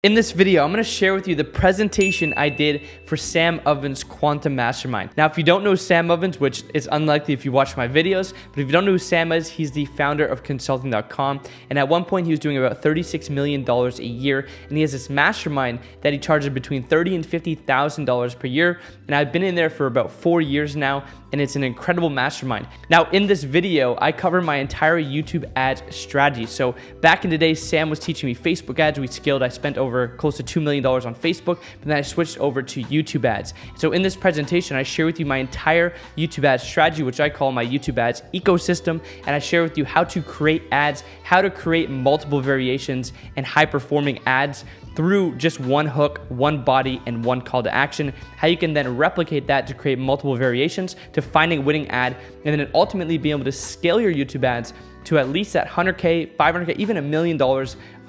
In this video, I'm going to share with you the presentation I did for Sam Ovens' Quantum Mastermind. Now, if you don't know Sam Ovens, which is unlikely if you watch my videos, but if you don't know who Sam is, he's the founder of consulting.com. And at one point, he was doing about $36 million a year. And he has this mastermind that he charges between $30,000 and $50,000 per year. And I've been in there for about 4 years now, and it's an incredible mastermind. Now, in this video, I cover my entire YouTube ads strategy. So back in the day, Sam was teaching me Facebook ads. We scaled. I spent over close to $2 million on Facebook, but then I switched over to YouTube ads. So in this presentation, I share with you my entire YouTube ads strategy, which I call my YouTube ads ecosystem, and I share with you how to create ads, how to create multiple variations and high-performing ads through just one hook, one body, and one call to action, how you can then replicate that to create multiple variations to finding a winning ad, and then ultimately be able to scale your YouTube ads to at least that 100K, 500K, even $1 million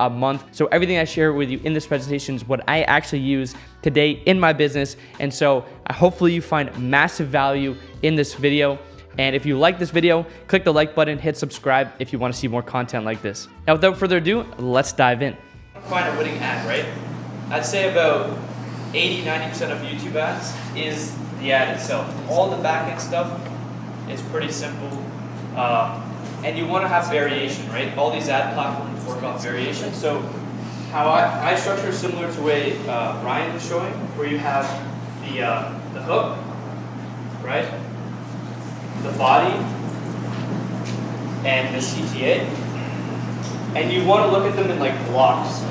a month. So everything I share with you in this presentation is what I actually use today in my business. And so hopefully you find massive value in this video. And if you like this video, click the like button, hit subscribe if you want to see more content like this. Now, without further ado, let's dive in. Find a winning ad, right? I'd say about 80-90% of YouTube ads is the ad itself. All the back-end stuff is pretty simple. And you want to have variation, right? All these ad platforms work off variation. So how I structure similar to the way Ryan was showing, where you have the hook, right? The body, and the CTA. And you want to look at them in like blocks,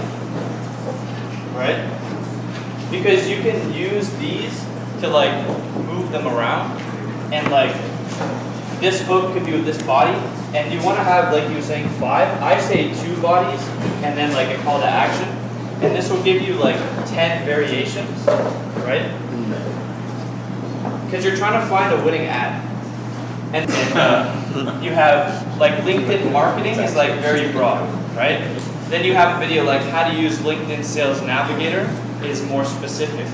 right? Because you can use these to like move them around, and like this hook could be with this body, and you want to have, like you were saying, 5. I say 2 bodies and then like a call to action, and this will give you like 10 variations, right? Because you're trying to find a winning ad. And you have like LinkedIn marketing is like very broad, right? Then you have a video like how to use LinkedIn Sales Navigator is more specific.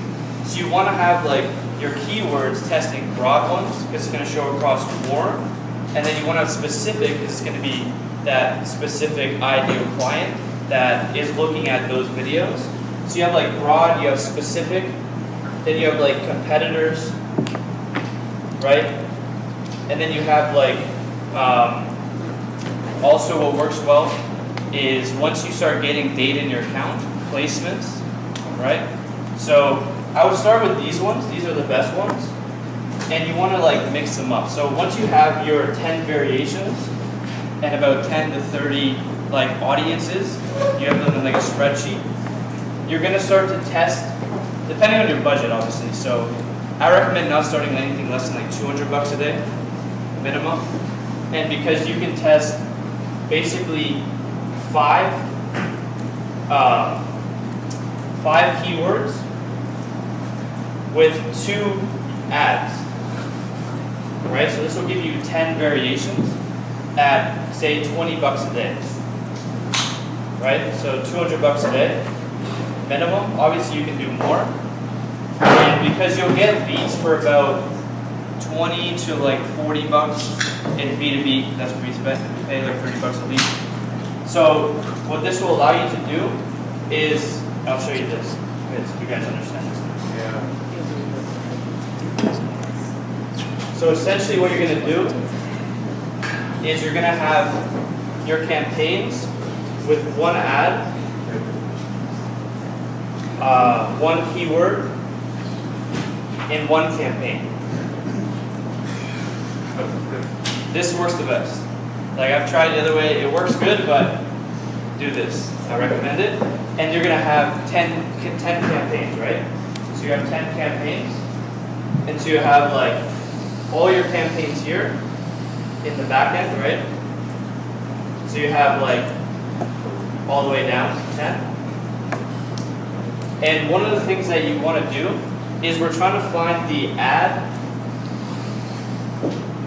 So you want to have like your keywords testing broad ones because it's going to show across more, and then you want to have specific because it's going to be that specific ideal client that is looking at those videos. So you have like broad, you have specific, then you have like competitors, right? And then you have like, also what works well is once you start getting data in your account, placements, right? So I would start with these ones. These are the best ones. And you want to like mix them up. So once you have your 10 variations and about 10 to 30 like audiences, you have them in like a spreadsheet, you're going to start to test, depending on your budget, obviously. So I recommend not starting with anything less than like $200 a day. Minimum, and because you can test basically 5 keywords with 2 ads, right? So this will give you 10 variations at say $20 a day, right? So $200 a day minimum. Obviously, you can do more, and because you'll get leads for about 20 to like $40 in B2B. That's what we spend. We pay like $30 a lead. So what this will allow you to do is, I'll show you this. So you guys understand this. Yeah. So essentially, what you're going to do is you're going to have your campaigns with one ad, one keyword, in one campaign. This works the best. Like I've tried the other way, it works good, but do this. I recommend it. And you're gonna have 10 campaigns, right? So you have 10 campaigns, and so you have like all your campaigns here in the back end, right? So you have like all the way down to 10. And one of the things that you want to do is we're trying to find the ad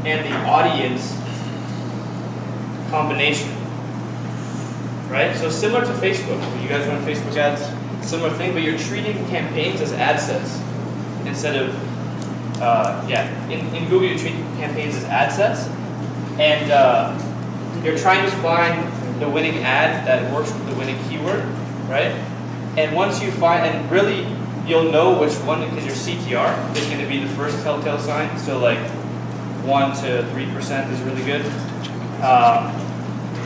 and the audience combination, right? So similar to Facebook, when you guys run Facebook ads, similar thing, but you're treating campaigns as ad sets instead of, in Google you treat campaigns as ad sets, and you're trying to find the winning ad that works with the winning keyword, right? And once you find, and really you'll know which one, because your CTR is going to be the first telltale sign. So like 1 to 3% is really good.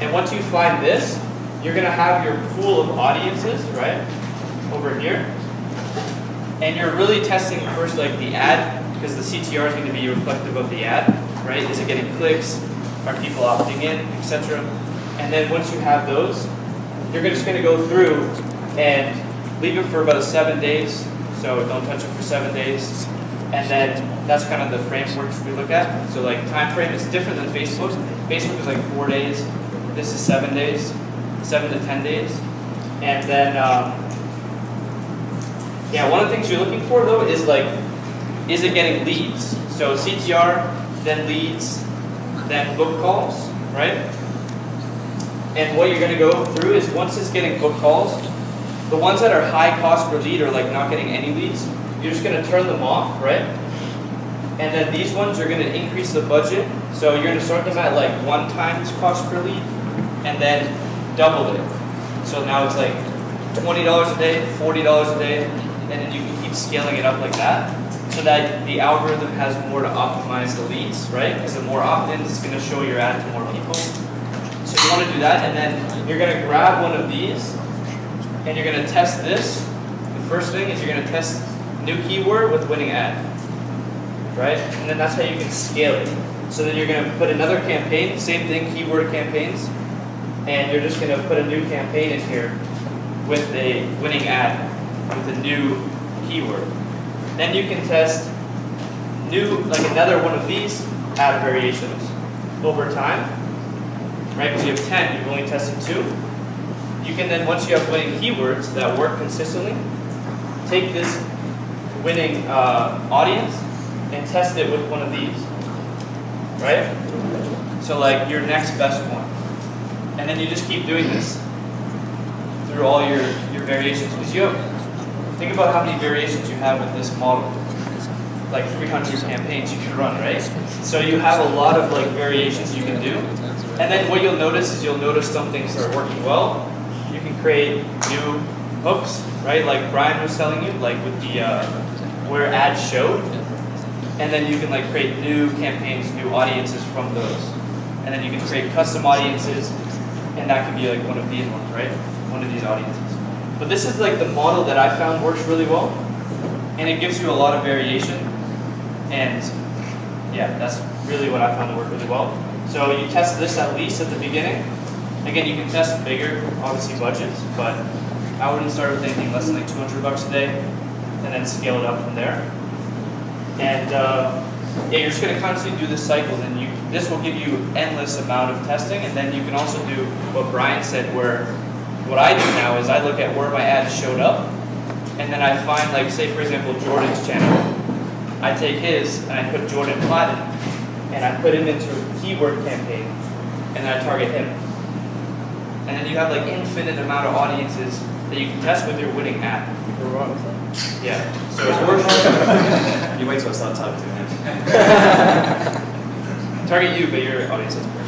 And once you find this, you're going to have your pool of audiences, right, over here. And you're really testing first like the ad, because the CTR is going to be reflective of the ad, right? Is it getting clicks? Are people opting in, etc.? And then once you have those, you're just going to go through and leave it for about 7 days. So don't touch it for 7 days. And then that's kind of the frameworks we look at. So like time frame is different than Facebook. Facebook is like 4 days. This is 7 days, 7 to 10 days. And then, yeah, one of the things you're looking for though is like, is it getting leads? So CTR, then leads, then book calls, right? And what you're going to go through is once it's getting book calls, the ones that are high cost per lead or like not getting any leads, you're just going to turn them off, right? And then these ones are going to increase the budget. So you're going to start them at like 1 times cost per lead and then double it. So now it's like $20 a day, $40 a day, and then you can keep scaling it up like that so that the algorithm has more to optimize the leads, right? Because the more opt-ins, it's going to show your ad to more people. So you want to do that, and then you're going to grab one of these and you're going to test this. The first thing is you're going to test new keyword with winning ad, right? And then that's how you can scale it. So then you're going to put another campaign, same thing, keyword campaigns, and you're just going to put a new campaign in here with a winning ad with a new keyword. Then you can test like another one of these ad variations over time, right? Because you have 10, you've only tested 2. You can then, once you have winning keywords that work consistently, take this winning audience and test it with one of these, right? So like your next best one. And then you just keep doing this through all your variations. Because you have, think about how many variations you have with this model. Like 300 campaigns you can run, right? So you have a lot of like variations you can do. And then what you'll notice is you'll notice some things are working well. You can create new hooks, right? Like Brian was telling you, like with the where ads showed. And then you can like create new campaigns, new audiences from those. And then you can create custom audiences, and that could be like one of these ones, right? One of these audiences. But this is like the model that I found works really well, and it gives you a lot of variation. And yeah, that's really what I found to work really well. So you test this at least at the beginning. Again, you can test bigger, obviously budgets, but I wouldn't start with anything less than like $200 a day, and then scale it up from there. And yeah, you're just going to constantly do this cycle, and this will give you endless amount of testing. And then you can also do what Brian said, where what I do now is I look at where my ads showed up, and then I find, like, say for example, Jordan's channel. I take his and I put Jordan Platten, and I put him into a keyword campaign, and then I target him. And then you have like infinite amount of audiences that you can test with your winning ad. Yeah. So it works. You wait till it's not time to him. Target you, but your audience doesn't work.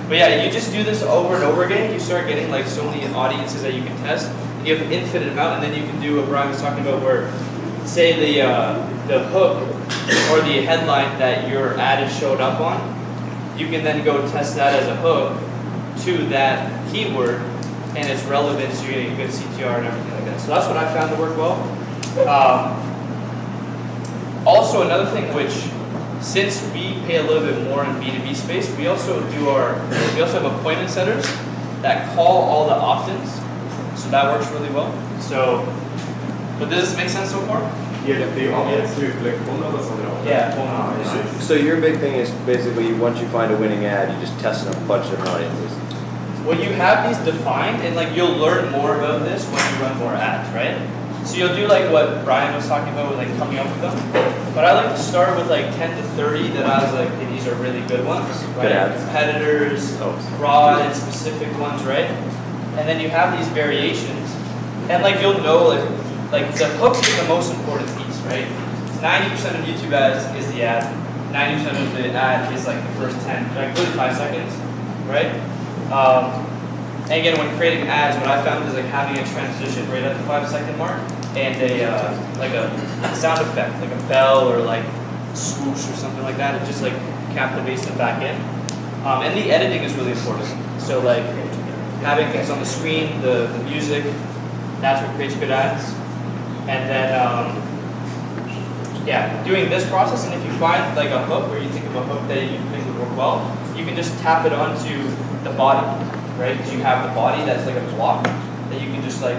But yeah, you just do this over and over again. You start getting like so many audiences that you can test. You have an infinite amount, and then you can do what Brian was talking about, where say the hook or the headline that your ad is showed up on, you can then go test that as a hook to that keyword and its relevance. You're getting a good CTR and everything like that. So that's what I found to work well. Also, another thing which, since we pay a little bit more in B2B space, we also have appointment setters that call all the opt-ins. So that works really well. So, but does this make sense so far? Yeah, the audience to like phone numbers on their own. Yeah. So your big thing is basically once you find a winning ad, you just test it on a bunch of different audiences. Well, you have these defined, and like you'll learn more about this when you run more ads, right? So you'll do like what Brian was talking about, with like coming up with them. But I like to start with like 10 to 30 that I was like, hey, these are really good ones, right? Good ads. Competitors, broad and specific ones, right? And then you have these variations, and like you'll know like the hook is the most important piece, right? 90% of YouTube ads is the ad. 90% of the ad is like the first 10, like 35 seconds, right? And again, when creating ads, what I found is like having a transition right at the 5-second mark and like a sound effect, like a bell or like swoosh or something like that. It just like captivates them back in. And the editing is really important. So like having things on the screen, the music, that's what creates good ads. And then yeah, doing this process, and if you find like a hook or you think of a hook that you think would work well, you can just tap it onto the body, right? Because you have the body that's like a block that you can just like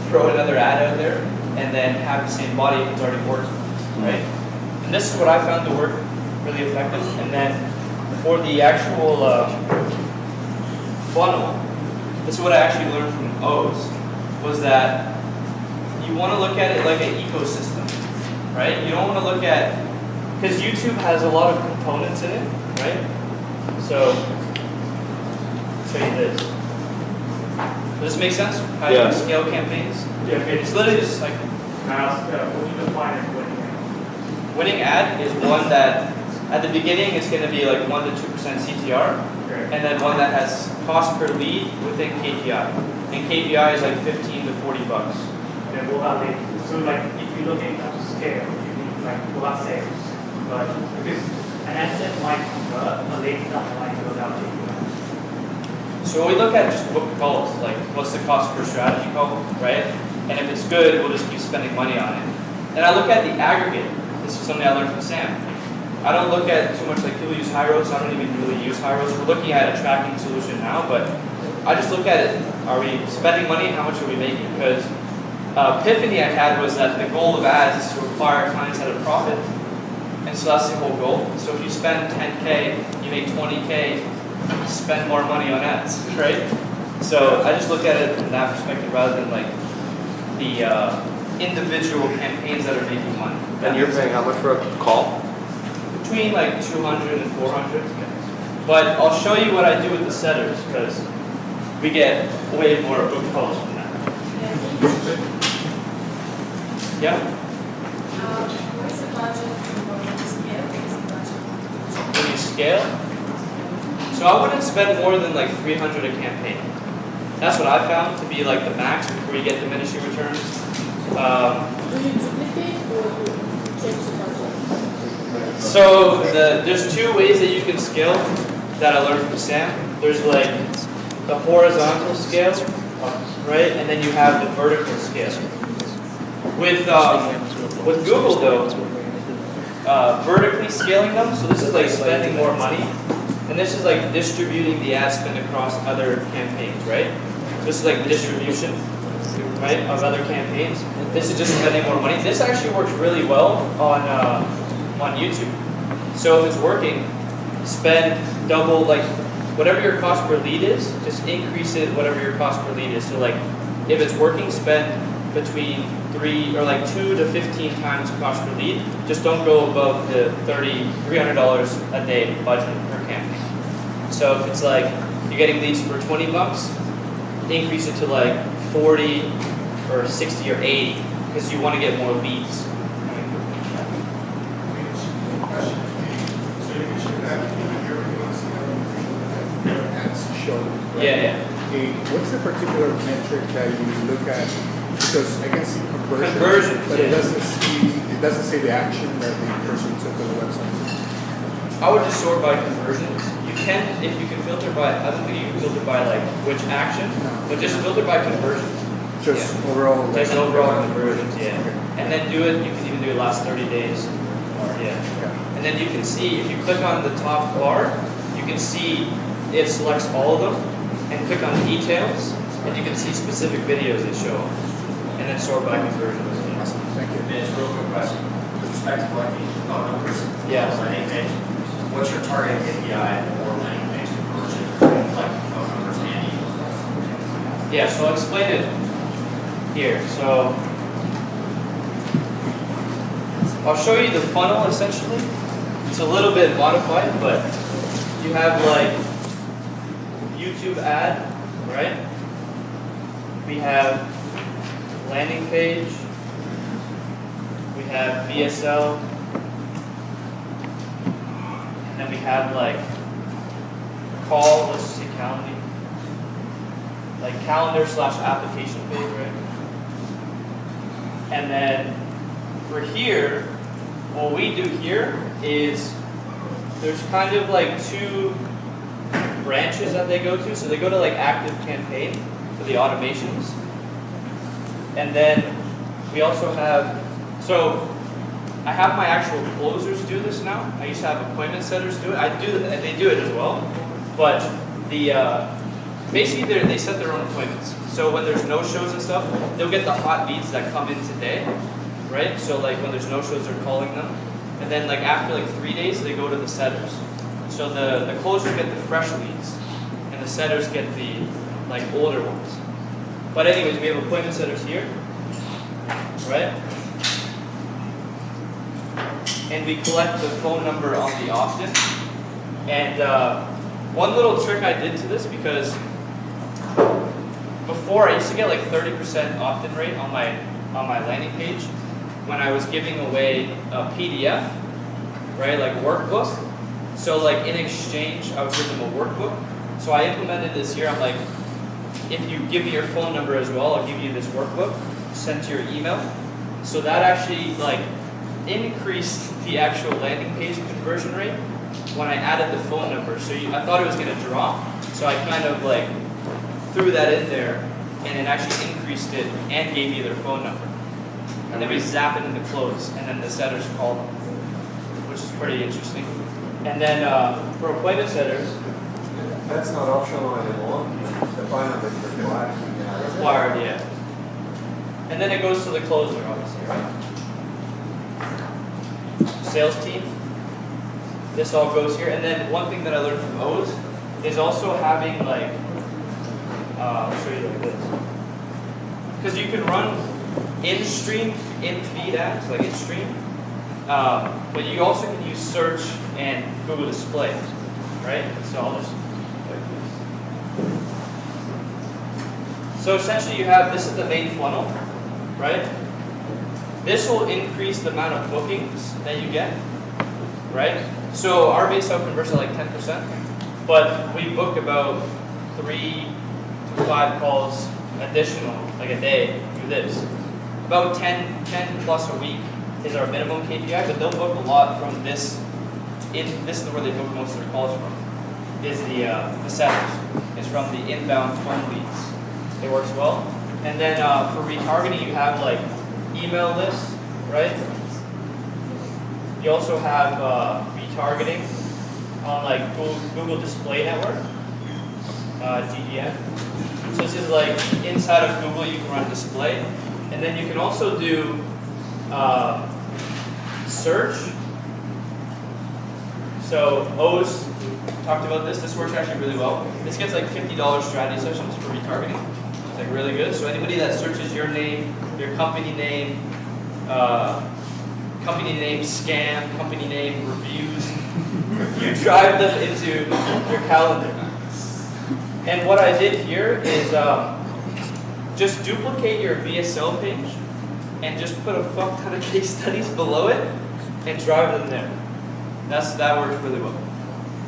throw another ad out there and then have the same body if it's already worked, right? And this is what I found to work really effective. And then for the actual funnel, this is what I actually learned from O's, was that you want to look at it like an ecosystem, right? You don't want to look at, because YouTube has a lot of components in it, right? So, I'll show you this. Does this make sense? How you can scale campaigns? Yeah. Okay, it's literally just like, What do you define as winning ad? winning ad is one that, at the beginning, it's going to be like 1 to 2% CTR, and then one that has cost per lead within KPI. And KPI is like 15 to 40 bucks. Then what about latency? So like if you look at scale, you need like what about sales? But because an asset might convert, a latency might go down to So we look at just what we call it, like what's the cost per strategy called, right? And if it's good, we'll just keep spending money on it. And I look at the aggregate. This is something I learned from Sam. I don't look at too much like people use Hyros. I don't even really use Hyros. We're looking at a tracking solution now, but I just look at it. Are we spending money? How much are we making? Because epiphany I had was that the goal of ads is to acquire clients at a profit. And so that's the whole goal. So if you spend 10K, you make 20K, spend more money on ads, right? So I just look at it from that perspective rather than like the individual campaigns that are making money. And you're paying how much for a call? Between like 200 and 400. But I'll show you what I do with the setters because we get way more book calls from that. Yeah? What is the budget for scale? What is the budget? When you scale? So I wouldn't spend more than like 300 a campaign. That's what I found to be like the max before you get diminishing returns. Do you duplicate or you change the budget? So there's two ways that you can scale that I learned from Sam. There's like the horizontal scale, right? And then you have the vertical scale. With Google though, vertically scaling them, so this is like spending more money, and this is like distributing the ad spend across other campaigns, right? This is like the distribution, right, of other campaigns. This is just spending more money. This actually works really well on YouTube. So if it's working, spend double, like whatever your cost per lead is, just increase it whatever your cost per lead is. So like if it's working, spend between 2 to 15 times cost per lead. Just don't go above the $300 a day budget per campaign. So if it's like you're getting leads for 20 bucks, increase it to like 40 or 60 or 80 because you want to get more leads. So you mentioned that you're going to see your ads show. Right? Yeah. What's the particular metric that you look at? Because I can see Conversions, but yeah. it doesn't say the action that the person took on the website. I would just sort by conversions. You can, if you can filter by, I don't think you can filter by like which action, but just filter by conversions. Just overall. Like, Just overall conversions, yeah. Okay. And then do it, you can even do it last 30 days. Yeah. And then you can see, if you click on the top bar, you can see it selects all of them, and click on details, and you can see specific videos that show up. And then sort by conversions. Awesome. Thank you. Mitch, real quick question. With respect to collecting numbers, Yeah. landing page, what's your target KPI for landing page conversion, collecting phone numbers and emails? Yeah, so I'll explain it here. So I'll show you the funnel essentially. It's a little bit modified, but you have like YouTube ad, right? We have landing page, we have VSL, and then we have like call, let's just say Calendly. like calendar/application page, right? And then for here, what we do here is there's kind of like two branches that they go to. So they go to like active campaign for the automations. And then we also have, so I have my actual closers do this now. I used to have appointment setters do it. They do it as well. But the basically they set their own appointments. So when there's no shows and stuff, they'll get the hot leads that come in today, right? So like when there's no shows, they're calling them. And then like after like 3 days, they go to the setters. So the closers get the fresh leads, and the setters get the like older ones. But anyways, we have appointment setters here, right? And we collect the phone number on the opt-in. And one little trick I did to this, because before I used to get like 30% opt-in rate on my landing page when I was giving away a PDF, right, like workbook. So like in exchange, I would give them a workbook. So I implemented this here. I'm like, if you give me your phone number as well, I'll give you this workbook sent to your email. So that actually like increased the actual landing page conversion rate when I added the phone number. So I thought it was going to drop. So I kind of like threw that in there, and it actually increased it and gave me their phone number. And then we zap it into close, and then the setters call them, which is pretty interesting. And then for appointment setters, That's not optional anymore. The phone number is required. required, yeah. And then it goes to the closer, obviously, right? Sales team. This all goes here. And then one thing that I learned from O's is also having like, I'll show you like this. Because you can run in-stream, in-feed ads, like in-stream. But you also can use search and Google Display, right? So I'll just like this. So essentially you have, this is the main funnel, right? This will increase the amount of bookings that you get, right? So our base sale converts at like 10%, but we book about 3 to 5 calls additional, like a day, through this. About 10 plus a week is our minimum KPI, but they'll book a lot from this. This is where they book most of their calls from, is the setters. It's from the inbound phone leads. It works well. And then for retargeting, you have like email lists, right? You also have retargeting on like Google Display Network, GDN. So this is like inside of Google, you can run display. And then you can also do search. So O's talked about this. This works actually really well. This gets like $50 strategy sessions for retargeting. It's like really good. So anybody that searches your name, your company name, scam, company name, reviews, you drive them into your calendar. And what I did here is just duplicate your VSL page and just put a fuck ton of case studies below it and drive them there. That works really well.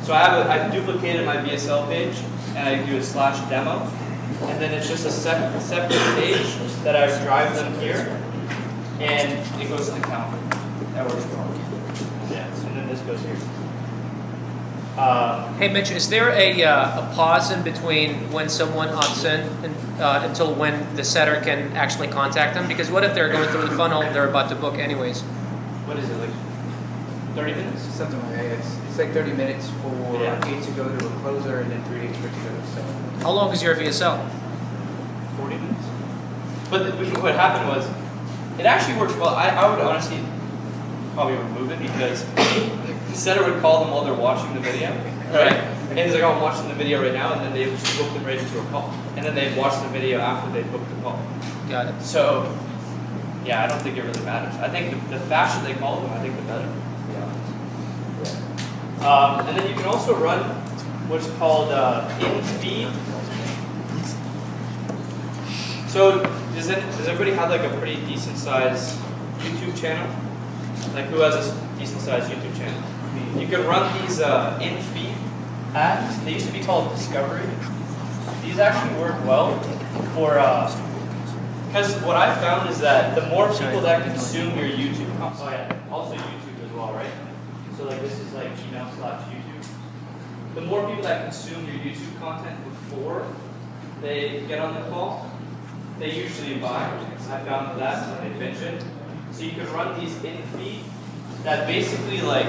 So I've duplicated my VSL page and I do a /demo, and then it's just a separate page that I drive them here, and it goes to the calendar. That works well. Yeah, and then this goes here. Hey Mitch, is there a pause in between when someone opts in until when the setter can actually contact them? Because what if they're going through the funnel, they're about to book anyways? What is it, like 30 minutes? Something like that. It's like 30 minutes for Yeah. it to go to a closer and then 3 days for it to go to a seller. How long is your VSL? 40 minutes. But what happened was, it actually works well. I would honestly probably remove it, because the setter would call them while they're watching the video, right? And he's like, oh, I'm watching the video right now, and then they would just book them right into a call. And then they'd watch the video after they booked the call. Got it. So, yeah, I don't think it really matters. I think the faster they call them, I think the better. And then you can also run what's called in-feed. So does everybody have like a pretty decent sized YouTube channel? Like who has a decent sized YouTube channel? You can run these in-feed ads. They used to be called discovery. these actually work well for, because what I found is that the more people that consume your YouTube, oh yeah, also YouTube as well, right? So like this is like Gmail/YouTube. The more people that consume your YouTube content before they get on the call, they usually buy. I found that when they binge it. So you can run these in feed that basically like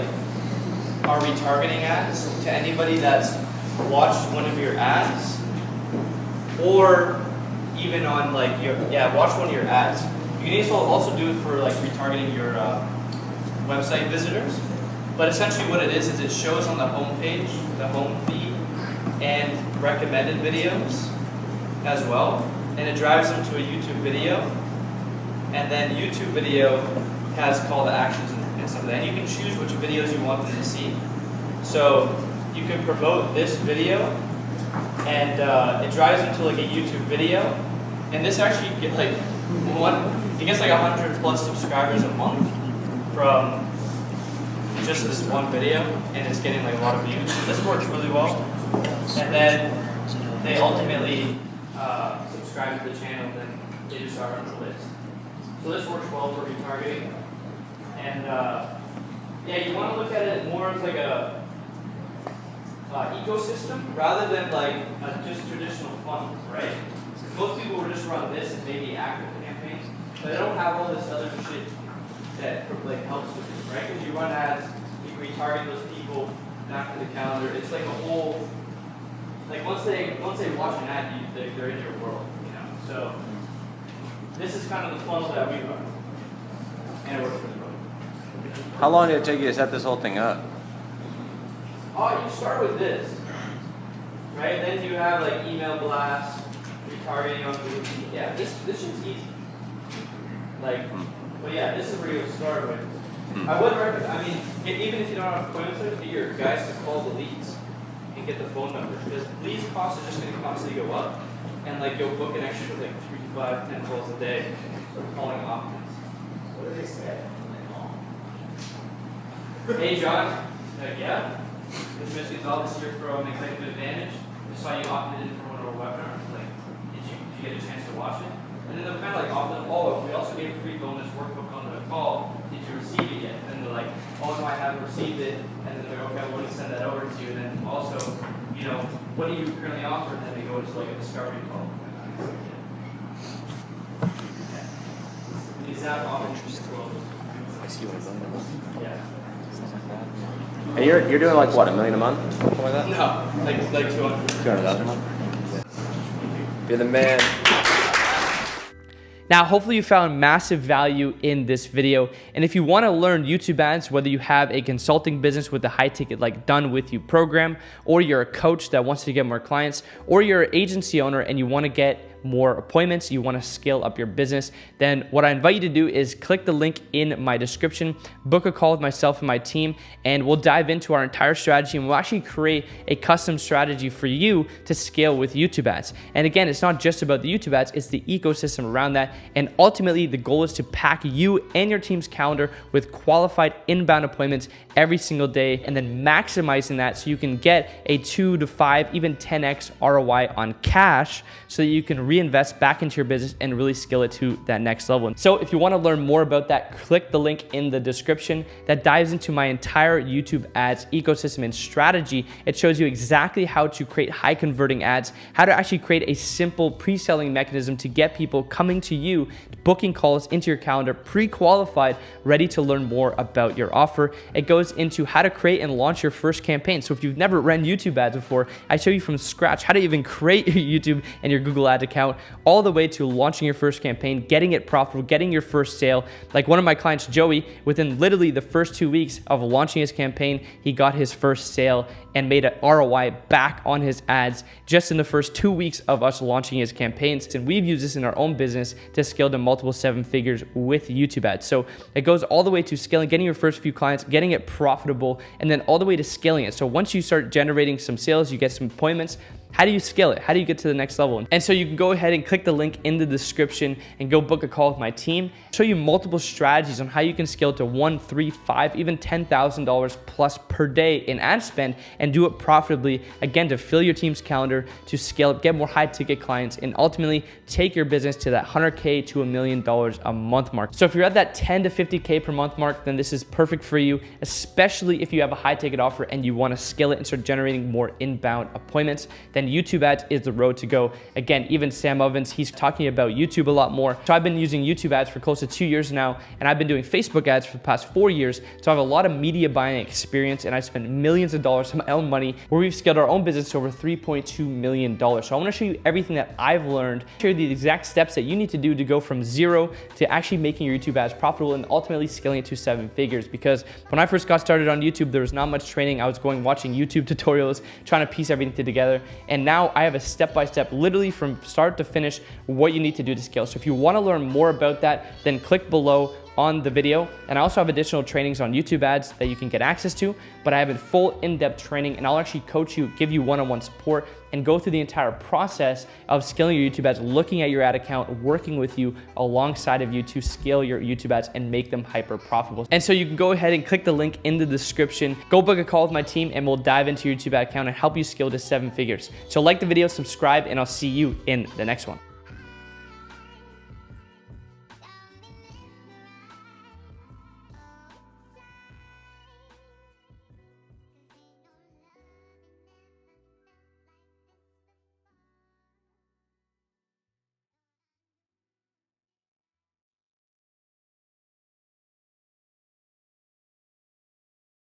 are retargeting ads to anybody that's watched one of your ads, or even on like watch one of your ads. You can also do it for like retargeting your website visitors. But essentially what it is it shows on the home page, the home feed, and recommended videos as well. And it drives them to a YouTube video. And then YouTube video has call to actions and stuff like that. And you can choose which videos you want them to see. So you can promote this video, and it drives them to like a YouTube video. And this actually gets like it gets like 100+ subscribers a month from just this one video, and it's getting like a lot of views. So this works really well. And then they ultimately subscribe to the channel, and then they just are on the list. So this works well for retargeting. And you want to look at it more as like a ecosystem rather than like just traditional funnels, right? Because most people will just run this and maybe active campaigns, but they don't have all this other shit that like helps with it, right? Because you run ads, you retarget those people back to the calendar. It's like a whole, like once they watch an ad, they're in your world, you know. So this is kind of the funnel that we run, and it works really well. How long did it take you to set this whole thing up? Oh, you start with this, right? Then you have like email blasts, retargeting on Google. Yeah, this shit's easy. Like, but yeah, this is where you would start with. I would recommend. I mean, even if you don't have appointments, get your guys to call the leads and get the phone numbers, because leads costs are just going to constantly go up, and like you'll book an extra like 3 to 5, 10 calls a day calling opt-ins. What do they say? Hey John, yeah. This Mitch Gonzalez here from Executive Advantage. I saw you opted in for one of our webinars. Like, did you get a chance to watch it? And then they're kind of like we also gave a free bonus workbook on the call. Did you receive it yet? And they're like, oh no, I haven't received it. And then they're like, okay, well, let me send that over to you. And then also, what do you currently offer? And then they go to like a discovery call. These app offers yeah. And you're doing like what, $1 million a month? Something like that? No, like 200. 200,000 a month? You're the man. Now, hopefully you found massive value in this video. And if you want to learn YouTube ads, whether you have a consulting business with a high ticket like Done With You program, or you're a coach that wants to get more clients, or you're an agency owner and you want to get more appointments, you want to scale up your business, then what I invite you to do is click the link in my description, book a call with myself and my team, and we'll dive into our entire strategy, and we'll actually create a custom strategy for you to scale with YouTube ads. And again, it's not just about the YouTube ads, it's the ecosystem around that. And ultimately, the goal is to pack you and your team's calendar with qualified inbound appointments every single day, and then maximizing that so you can get a 2 to 5, even 10x ROI on cash, so that you can reinvest back into your business and really scale it to that next level. So if you want to learn more about that, click the link in the description that dives into my entire YouTube ads ecosystem and strategy. It shows you exactly how to create high converting ads, how to actually create a simple pre-selling mechanism to get people coming to you, booking calls into your calendar, pre-qualified, ready to learn more about your offer. It goes into how to create and launch your first campaign. So if you've never ran YouTube ads before, I show you from scratch how to even create your YouTube and your Google Ads account, all the way to launching your first campaign, getting it profitable, getting your first sale. Like one of my clients, Joey, within literally the first 2 weeks of launching his campaign, he got his first sale and made an ROI back on his ads just in the first 2 weeks of us launching his campaigns. And we've used this in our own business to scale to multiple 7 figures with YouTube ads. So it goes all the way to scaling, getting your first few clients, getting it profitable, and then all the way to scaling it. So once you start generating some sales, you get some appointments, how do you scale it? How do you get to the next level? And so you can go ahead and click the link in the description and go book a call with my team. Show you multiple strategies on how you can scale to $1, $3, $5, even $10,000 plus per day in ad spend and do it profitably, again, to fill your team's calendar, to scale up, get more high ticket clients, and ultimately take your business to that $100K to $1 million a month mark. So if you're at that 10 to 50K per month mark, then this is perfect for you, especially if you have a high ticket offer and you want to scale it and start generating more inbound appointments. Then YouTube ads is the road to go. Again, even Sam Ovens, he's talking about YouTube a lot more. So I've been using YouTube ads for close to 2 years now, and I've been doing Facebook ads for the past 4 years. So I have a lot of media buying experience, and I've spent millions of dollars of my own money where we've scaled our own business to over $3.2 million. So I want to show you everything that I've learned, show you the exact steps that you need to do to go from zero to actually making your YouTube ads profitable and ultimately scaling it to 7 figures. Because when I first got started on YouTube, there was not much training. I was watching YouTube tutorials, trying to piece everything together. And now I have a step-by-step, literally from start to finish, what you need to do to scale. So if you want to learn more about that, then click below on the video. And I also have additional trainings on YouTube ads that you can get access to, but I have a full in-depth training, and I'll actually coach you, give you one-on-one support, and go through the entire process of scaling your YouTube ads, looking at your ad account, working with you alongside of you to scale your YouTube ads and make them hyper profitable. And so you can go ahead and click the link in the description, go book a call with my team, and we'll dive into your YouTube ad account and help you scale to 7 figures. So like the video, subscribe, and I'll see you in the next one.